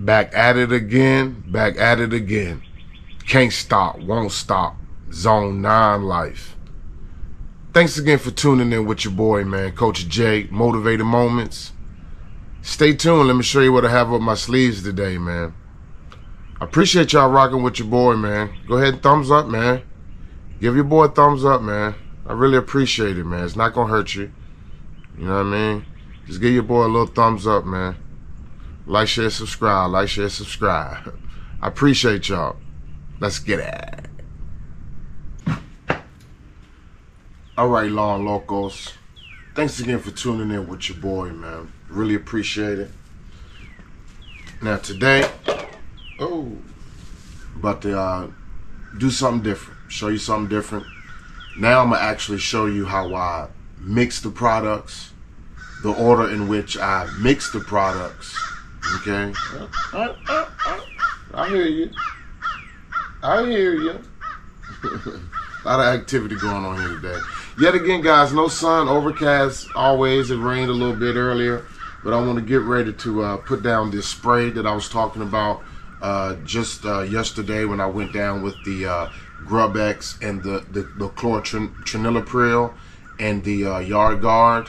Back at it again, back at it again. Can't stop, won't stop. Zone 9 life. Thanks again for tuning in with your boy, man, Coach J, Motivated Moments. Stay tuned. Let me show you what I have up my sleeves today, man. I appreciate y'all rocking with your boy, man. Go ahead and thumbs up, man. Give your boy a thumbs up, man. I really appreciate it, man. It's not going to hurt you. You know what I mean? Just give your boy a little thumbs up, man. Like, share, subscribe. Like, share, subscribe. I appreciate y'all. Let's get it. All right, Lawn Locos. Thanks again for tuning in with your boy, man. Really appreciate it. Now today, about to do something different. Show you something different. Now I'm gonna actually show you how I mix the products, the order in which I mix the products. Okay. I hear you. I hear you. A lot of activity going on here today. Yet again, guys, no sun, overcast, always. It rained a little bit earlier, but I want to get ready to put down this spray that I was talking about just yesterday when I went down with the Grub X and the chlorotranilipril and the Yard Guard.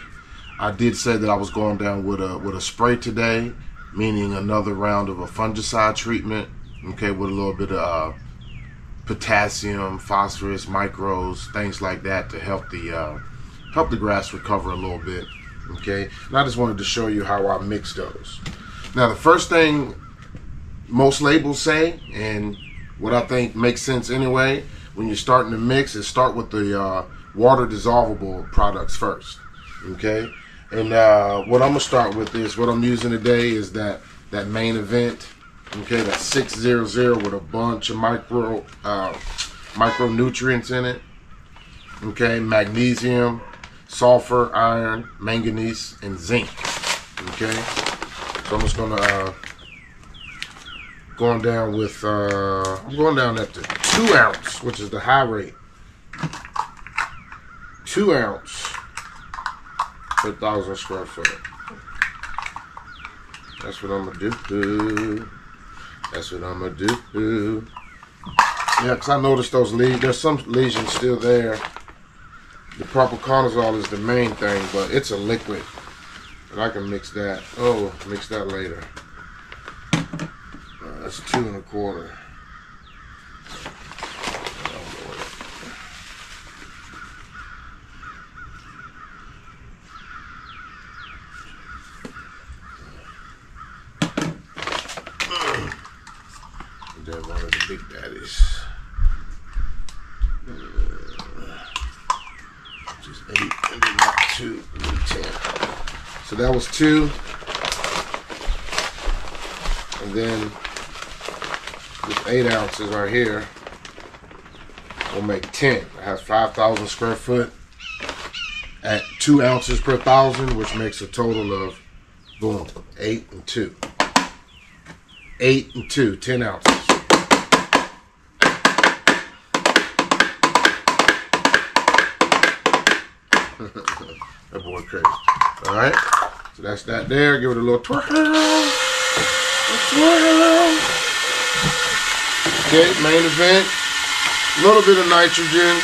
I did say that I was going down with a spray today, meaning another round of a fungicide treatment, okay, with a little bit of potassium, phosphorus, micros, things like that to help the grass recover a little bit. Okay, and I just wanted to show you how I mix those. Now, the first thing most labels say, and what I think makes sense anyway, when you're starting to mix, is start with the water dissolvable products first. Okay, and what I'm gonna start with is what I'm using today is that main event. Okay, that's 600 with a bunch of micronutrients in it. Okay, magnesium, sulfur, iron, manganese, and zinc. Okay, so I'm just gonna going down with I'm going down at the 2 ounce, which is the high rate. 2 ounce per 1,000 square foot. That's what I'm gonna do. That's what I'm gonna do. Yeah, because I noticed those lesions. There's some lesions still there. The propiconazole is the main thing, but it's a liquid. And I can mix that. Oh, mix that later. That's 2 1/4. They're one of the big daddies. Just 8 and then not 2, and then 10. So that was 2. And then this 8 ounces right here will make 10. It has 5,000 square foot at 2 ounces per 1,000, which makes a total of, boom, 8 and 2. 8 and 2, 10 ounces. That boy crazy. All right, so that's that there. Give it a little twirl. Okay, main event. A little bit of nitrogen,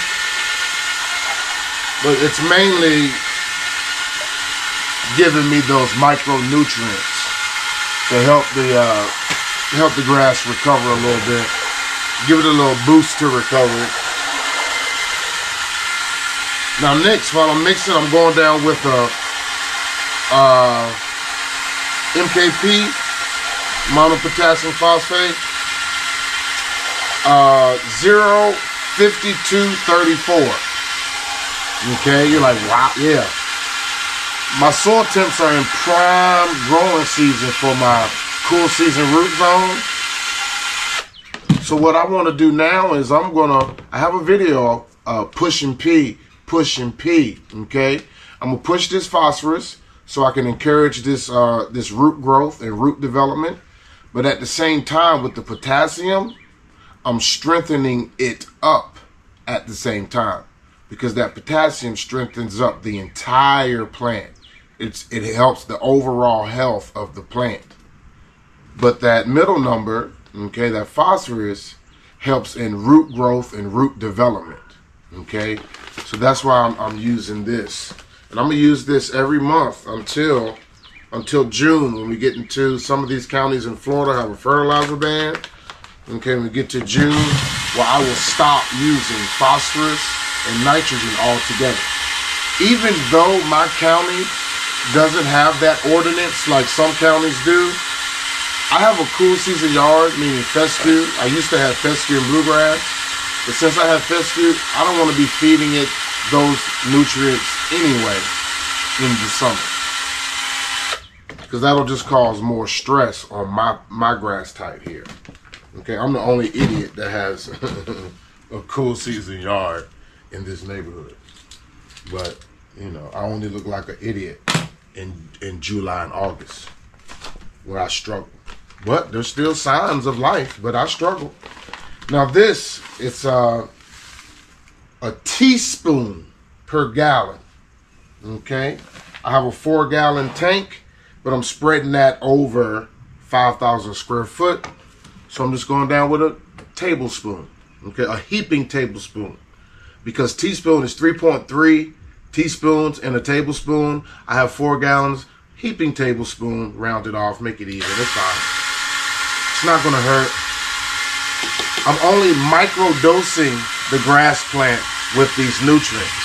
but it's mainly giving me those micronutrients to help the grass recover a little bit. Give it a little boost to recover it. Now next, while I'm mixing, I'm going down with a MKP, monopotassium phosphate, 0.5234. Okay, you're like, wow, yeah. My soil temps are in prime growing season for my cool season root zone. So what I want to do now is I have a video push and P, okay? I'm gonna push this phosphorus so I can encourage this this root growth and root development. But at the same time with the potassium, I'm strengthening it up at the same time because that potassium strengthens up the entire plant. It helps the overall health of the plant. But that middle number, okay, that phosphorus, helps in root growth and root development. Okay, so that's why I'm using this, and I'm gonna use this every month until June, when we get into some of these counties in Florida have a fertilizer ban. Okay, when we get to June, well, I will stop using phosphorus and nitrogen altogether. Even though my county doesn't have that ordinance like some counties do, I have a cool season yard, meaning fescue. I used to have fescue and bluegrass, but since I have fescue, I don't want to be feeding it those nutrients anyway in the summer, because that'll just cause more stress on my grass type here. Okay, I'm the only idiot that has a cool season yard in this neighborhood. But, you know, I only look like an idiot in July and August, where I struggle. But there's still signs of life, but I struggle. Now this, it's a teaspoon per gallon. Okay, I have a 4-gallon tank, but I'm spreading that over 5,000 square foot. So I'm just going down with a tablespoon. Okay, a heaping tablespoon, because teaspoon is 3.3 teaspoons in a tablespoon. I have 4 gallons. Heaping tablespoon, round it off, make it even. It's fine. It's not gonna hurt. I'm only micro-dosing the grass plant with these nutrients.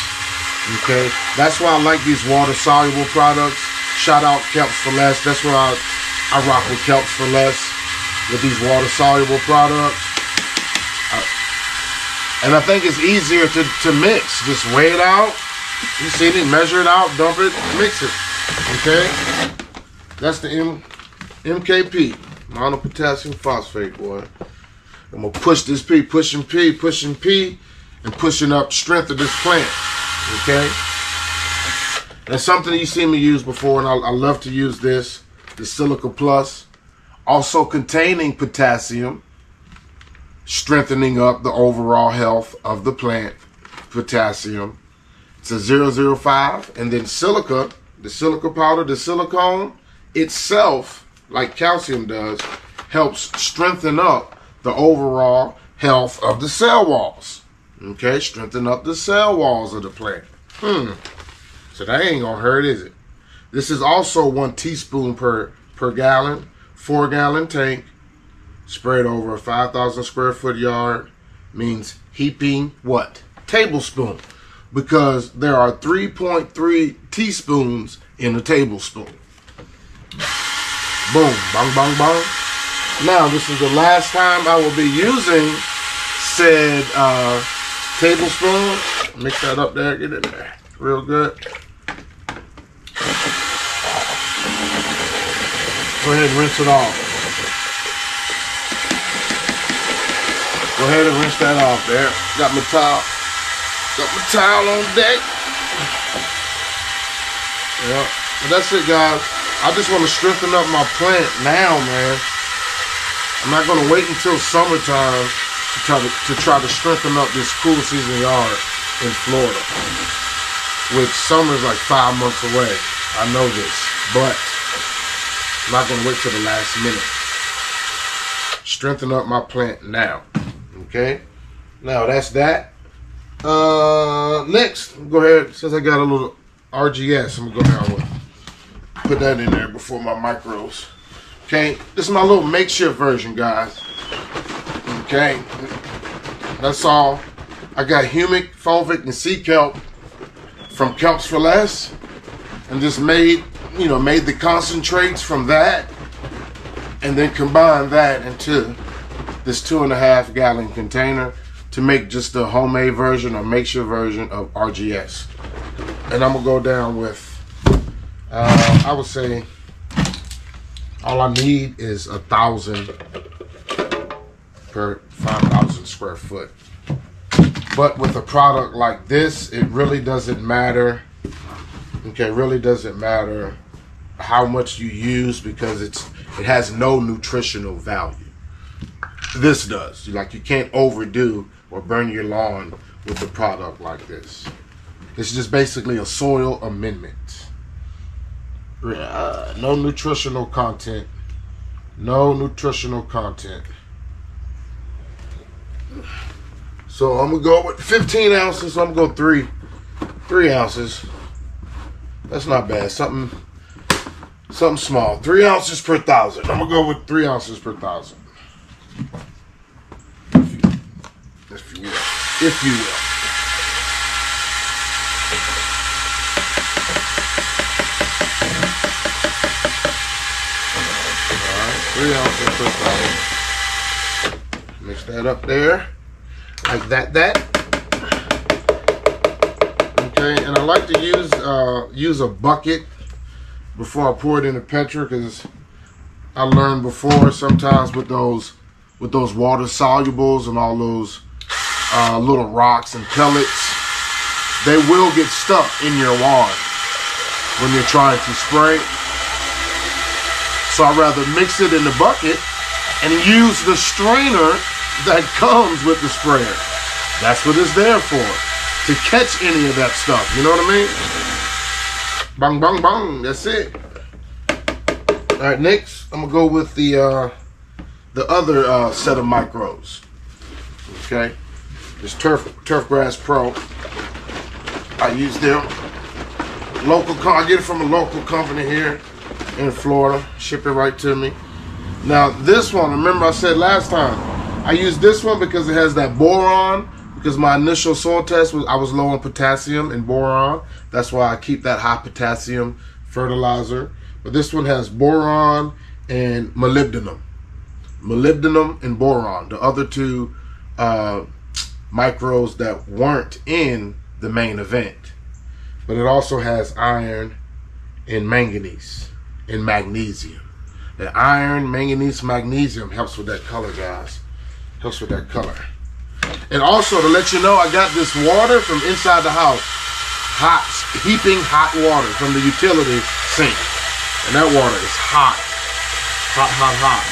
Okay, that's why I like these water-soluble products. Shout out Kelps for Less. That's why I rock with Kelps for Less with these water-soluble products. And I think it's easier to mix. Just weigh it out. You see it, measure it out, dump it, mix it. Okay, that's the MKP, monopotassium phosphate, boy. I'm gonna push this P, pushing P, and pushing up strength of this plant. Okay, that's something you seen me use before, and I love to use this, the Silica Plus, also containing potassium, strengthening up the overall health of the plant. Potassium, it's a 005, and then silica. The silica powder, the silicone itself, like calcium does, helps strengthen up the overall health of the cell walls. Okay, strengthen up the cell walls of the plant. So that ain't gonna hurt, is it? This is also 1 teaspoon per gallon, 4-gallon tank, spread over a 5,000 square foot yard, means heaping what? Tablespoon. Because there are 3.3 teaspoons in a tablespoon. Boom, bang, bang, bang. Now, this is the last time I will be using said tablespoon. Mix that up there, get it there. Real good. Go ahead and rinse it off. Go ahead and rinse that off there. Got my towel. Got my towel on deck. Yeah, but that's it, guys. I just want to strengthen up my plant now, man. I'm not going to wait until summertime to try to strengthen up this cool season yard in Florida, which summer's like 5 months away. I know this, but I'm not going to wait till the last minute. Strengthen up my plant now. Okay, now that's that. Next, go ahead, since I got a little RGS, I'm gonna go down with, put that in there before my micros. Okay, this is my little makeshift version, guys. Okay, that's all. I got humic, fulvic, and sea kelp from Kelps for Less, and just made the concentrates from that, and then combined that into this 2.5-gallon container to make just a homemade version or makeshift version of RGS. And I'm gonna go down with, I would say, all I need is 1,000 per 5,000 square foot. But with a product like this, it really doesn't matter. Okay, it really doesn't matter how much you use, because it has no nutritional value. This does. Like, you can't overdo or burn your lawn with a product like this. It's just basically a soil amendment. No nutritional content No nutritional content. So I'm gonna go with 15 ounces. So I'm gonna go 3 ounces. That's not bad. Something small. 3 ounces per 1,000. I'm gonna go with 3 ounces per 1,000. If you will. All right, 3 ounces per 1,000. Mix that up there, like that. Okay, and I like to use a bucket before I pour it in the pitcher, because I learned before sometimes with those water solubles and all those little rocks and pellets, they will get stuck in your lawn when you're trying to spray. So I'd rather mix it in the bucket and use the strainer that comes with the sprayer. That's what it's there for, to catch any of that stuff. You know what I mean? Bang, bang, bang. That's it. All right, next I'm gonna go with the other set of micros. Okay. This Turfgrass Pro. I use them. I get it from a local company here in Florida. Ship it right to me. Now this one, remember I said last time, I use this one because it has that boron. Because my initial soil test was I was low on potassium and boron. That's why I keep that high potassium fertilizer. But this one has boron and molybdenum. Molybdenum and boron. The other two micros that weren't in the main event. But it also has iron and manganese and magnesium. The iron, manganese, magnesium helps with that color, guys. Helps with that color. And also to let you know, I got this water from inside the house. Hot, heaping hot water from the utility sink. And that water is hot. Hot, hot, hot.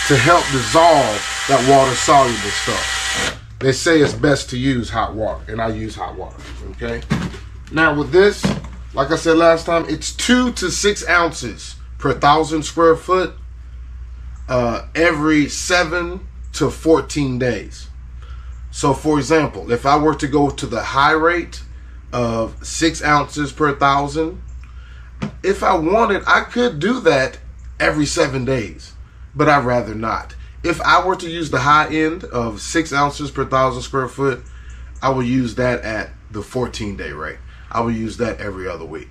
To help dissolve that water soluble stuff. They say it's best to use hot water, and I use hot water, okay? Now with this, like I said last time, it's 2 to 6 ounces per 1,000 square foot every 7 to 14 days. So for example, if I were to go to the high rate of 6 ounces per 1,000, if I wanted, I could do that every 7 days, but I'd rather not. If I were to use the high end of 6 ounces per 1,000 square foot, I would use that at the 14-day rate. I would use that every other week.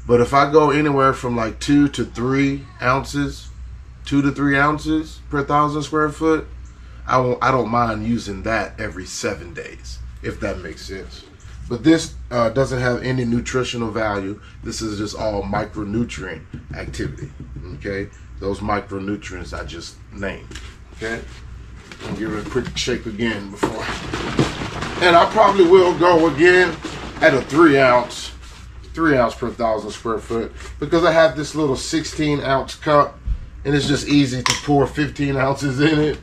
But if I go anywhere from like 2 to 3 ounces, 2 to 3 ounces per 1,000 square foot, I don't mind using that every 7 days, if that makes sense. But this doesn't have any nutritional value. This is just all micronutrient activity, okay? Those micronutrients I just named, okay? I'll give it a quick shake again before. And I probably will go again at a 3 ounce per 1,000 square foot, because I have this little 16-ounce cup, and it's just easy to pour 15 ounces in it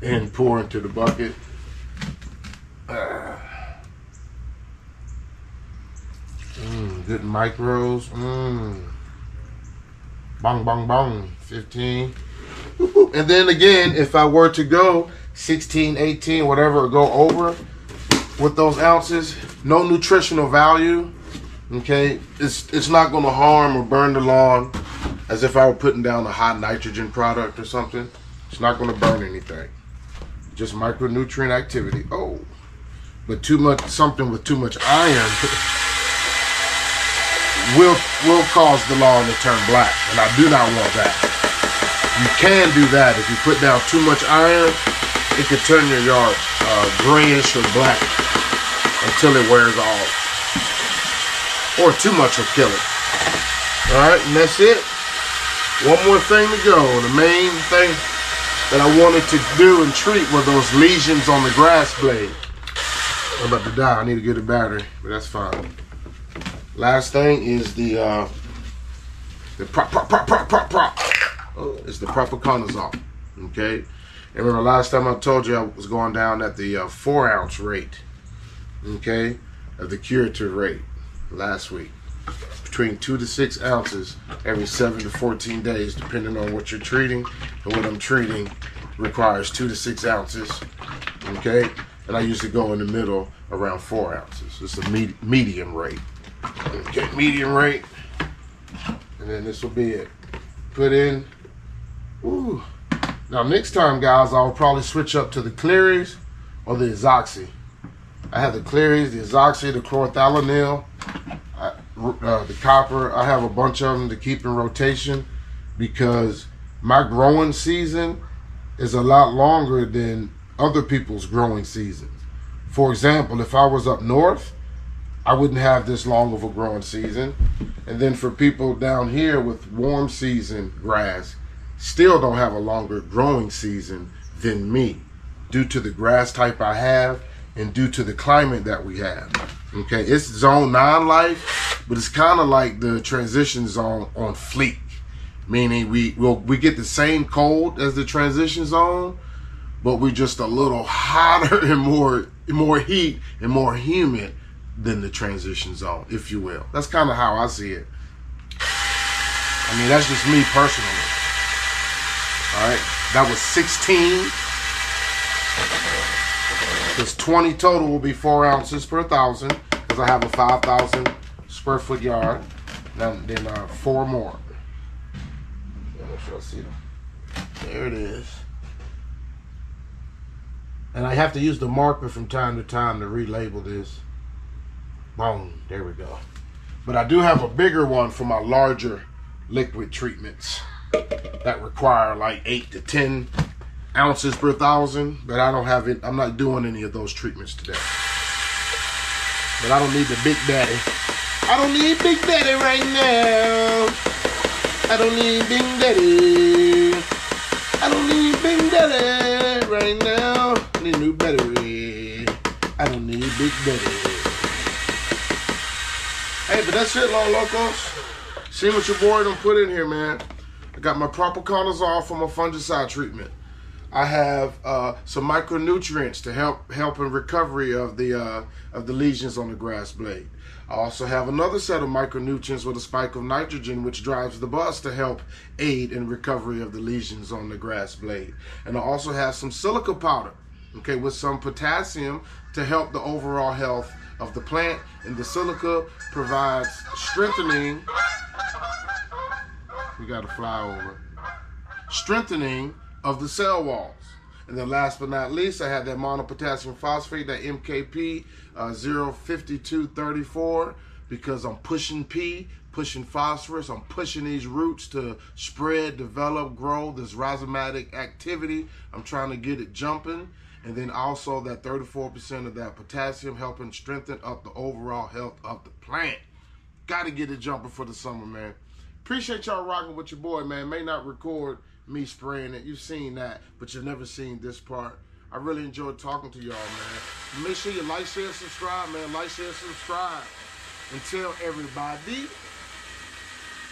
and pour into the bucket. Good micros. Bong, bong, bong. 15. And then again, if I were to go 16, 18, whatever, go over with those ounces, no nutritional value. Okay, it's not going to harm or burn the lawn as if I were putting down a high nitrogen product or something. It's not going to burn anything. Just micronutrient activity. Oh, but something with too much iron will cause the lawn to turn black, and I do not want that. You can do that if you put down too much iron. It could turn your yard grayish or black until it wears off. Or too much will kill it. Alright, and that's it. One more thing to go. The main thing that I wanted to do and treat were those lesions on the grass blade. I'm about to die. I need to get a battery, but that's fine. Last thing is the propiconazole. Okay? And remember last time I told you I was going down at the 4-ounce rate. Okay? Of the curative rate. Last week. between 2 to 6 ounces every 7 to 14 days, depending on what you're treating. And what I'm treating requires 2 to 6 ounces, okay? And I usually go in the middle around 4 ounces. It's a medium rate. Okay, medium rate. And then this will be it. Put in. Ooh. Now next time, guys, I'll probably switch up to the Clearys or the Azoxy. I have the Clearys, the Azoxy, the chlorothalonil, the copper. I have a bunch of them to keep in rotation because my growing season is a lot longer than other people's growing seasons. For example, if I was up north, I wouldn't have this long of a growing season. And then for people down here with warm season grass, still don't have a longer growing season than me due to the grass type I have and due to the climate that we have. Okay, it's zone 9 life, but it's kind of like the transition zone on fleek, meaning we get the same cold as the transition zone, but we're just a little hotter and more heat and more humid than the transition zone, if you will. That's kind of how I see it. I mean, that's just me personally. All right, that was 16. This 20 total will be 4 ounces per 1,000 because I have a 5,000 square foot yard. Then 4 more. See them. There it is. And I have to use the marker from time to time to relabel this. Boom, there we go. But I do have a bigger one for my larger liquid treatments that require like 8 to 10 ounces per 1,000, but I don't have it. I'm not doing any of those treatments today. But I don't need the big daddy. I don't need big daddy right now. I don't need big daddy. I don't need big daddy right now. I need a new battery. I don't need big daddy. Hey, but that's it, Lawn Locos. See what your boy done put in here, man. I got my propiconazole for my fungicide treatment. I have some micronutrients to help in recovery of the lesions on the grass blade. I also have another set of micronutrients with a spike of nitrogen, which drives the bus to help aid in recovery of the lesions on the grass blade. And I also have some silica powder, okay, with some potassium to help the overall health of the plant. And the silica provides strengthening. We got to fly over. Strengthening of the cell walls. And then last but not least, I have that monopotassium phosphate, that MKP 05234, because I'm pushing P, pushing phosphorus, I'm pushing these roots to spread, develop, grow, this rhizomatic activity. I'm trying to get it jumping. And then also that 34% of that potassium helping strengthen up the overall health of the plant. Got to get it jumping for the summer, man. Appreciate y'all rocking with your boy, man. May not record me spraying it. You've seen that, but you've never seen this part. I really enjoyed talking to y'all, man. Make sure you like, share, subscribe, man. Like, share, subscribe. And tell everybody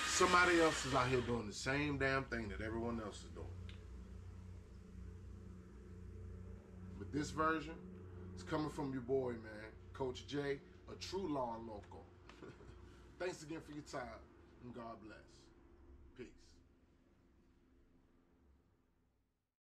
somebody else is out here doing the same damn thing that everyone else is doing. But this version is coming from your boy, man, Coach J, a true Lawn Loco. Thanks again for your time, and God bless.